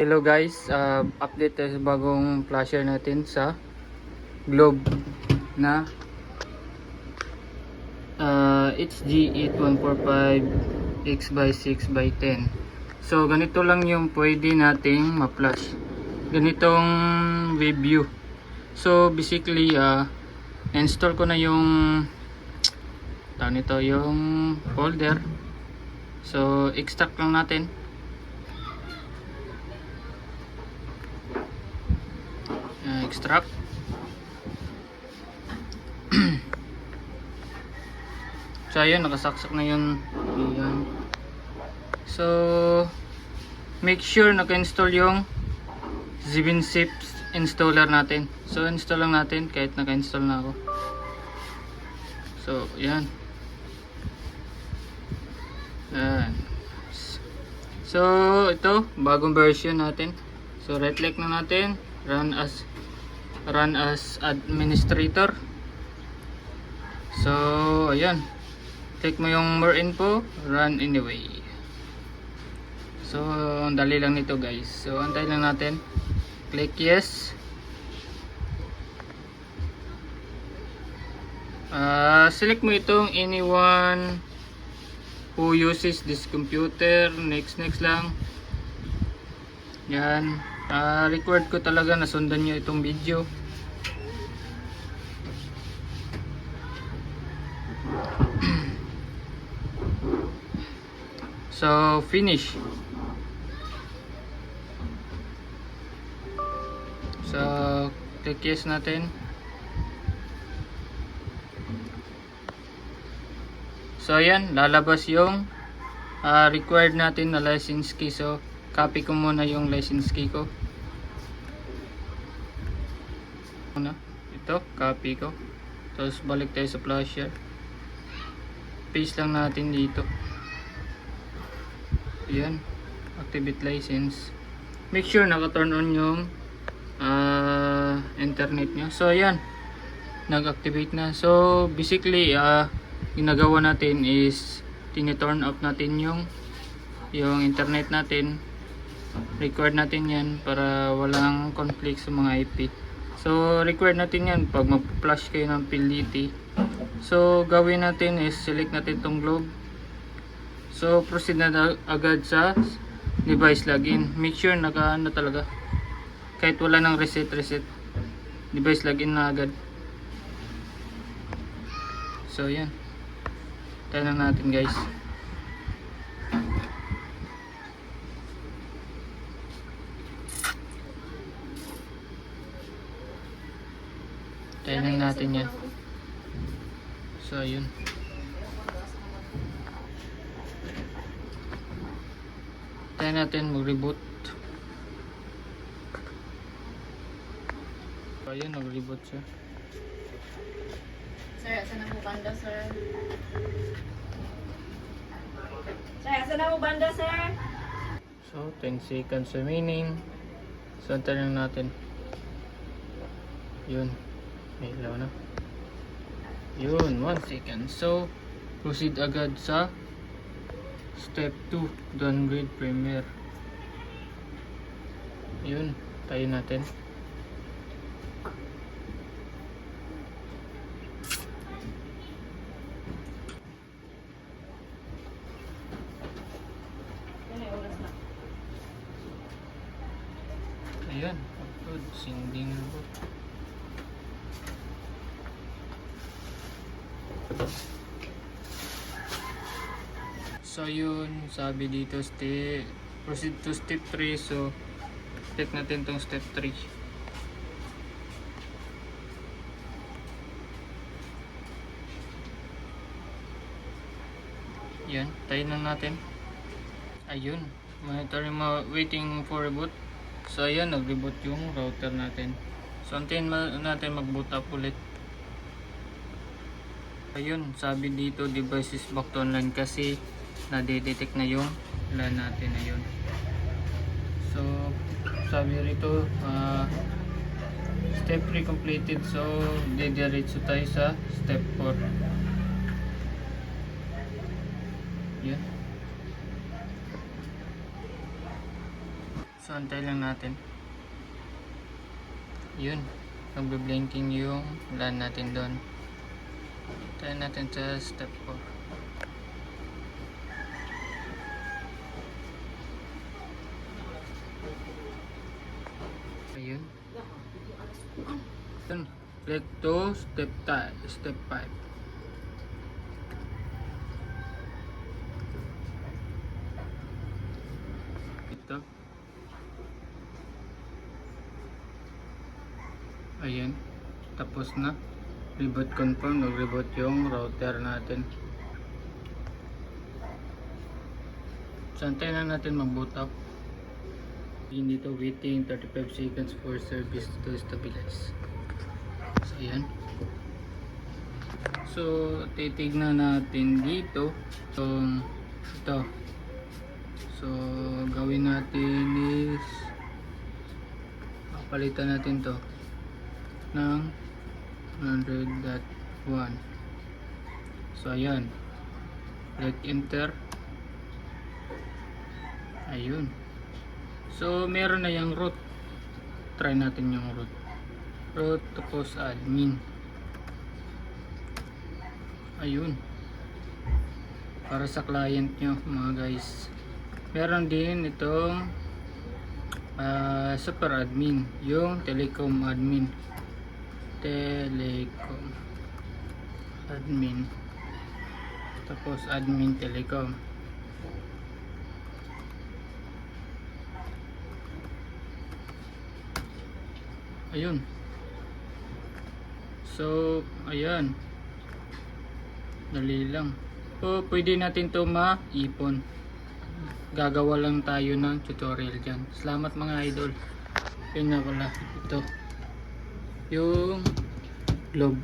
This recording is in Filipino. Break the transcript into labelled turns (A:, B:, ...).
A: Hello guys, update tayo sa bagong flasher natin sa Globe na HG8145X/6x10. So ganito lang yung pwede nating ma-flash, ganitong review. So basically install ko na yung yung folder. So extract lang natin. Extract. So ayun, nakasaksak na yun. Ayan. So make sure naka-install yung ZipZip installer natin. So install lang natin kahit naka-install na ako. So ayan. Ayan. So ito, bagong version natin. So right click na natin, run as administrator. So ayan, click mo yung more info, run anyway. So ang dali lang nito guys. So antay lang natin, click yes. Select mo itong anyone who uses this computer. Next lang. Yan. Required ko talaga na sundan nyo itong video. So finish. So click yes natin. So ayan, lalabas yung required natin na license key. So copy ko muna yung license key ko. Ito, copy ko. Tapos balik tayo sa flasher. Paste lang natin dito. Ayan, activate license. Make sure naka-turn on yung internet nyo. So ayan, nag-activate na. So basically ginagawa natin is tini-turn off natin yung internet natin. Required natin yan para walang conflict sa mga IP. So required natin yan pag mag-flash kayo ng PLDT. So gawin natin is select natin tong Globe. So proceed na agad sa device login. Make sure naka talaga, kahit wala nang reset, device login na agad. So yan, tayo lang natin guys. Tayo lang natin yan. So yun, tayo natin mag-reboot. So yun, nag-reboot siya.
B: Sir, asan na mo banda, sir? Sir, asan na mo banda, sir?
A: So 10 seconds remaining. So antayin lang natin. Yun, may ilaw na. Yun, 1 second. So proceed agad sa step 2, downgrade firmware. Yun, tayo natin. Ayan, upload, sending robot. So yun, sabi dito proceed to step 3. So check natin tong step 3. Yan, tayo na natin. Ayun, monitoring waiting for reboot. So ayan, nag-reboot yung router natin. So antayin natin mag-boot up ulit. Ayun, sabi dito device is back to online kasi na-detect na yung LAN natin. Ayun. So sabi rito step 3 completed. So didiretso tayo sa step 4. Yan. So So antay lang natin. Yun. Magbe-blinking yung LAN natin doon. Tayo natin sa step 4. Ayun. Then, click to step 5. Ito. Ayan. Tapos na. Reboot confirm. Nag-reboot yung router natin. So, antayin na natin mag-boot up. Yun dito, waiting 35 seconds for service to stabilize. So, ayan. So, titignan natin dito. So, ito. So, gawin natin is papalitan natin to ng 100.1. So, ayan. Click enter. Ayun. So, meron na yung root. Try natin yung root. Root tapos admin. Ayun. Para sa client nyo mga guys. Meron din itong super admin. Yung telecom admin. Telecom admin. Tapos admin telecom. Ayun. So, ayan. Dali lang. So, pwede natin to maipon. Gagawa lang tayo ng tutorial dyan. Salamat mga idol. Yun na pala. Ito. Yung globe.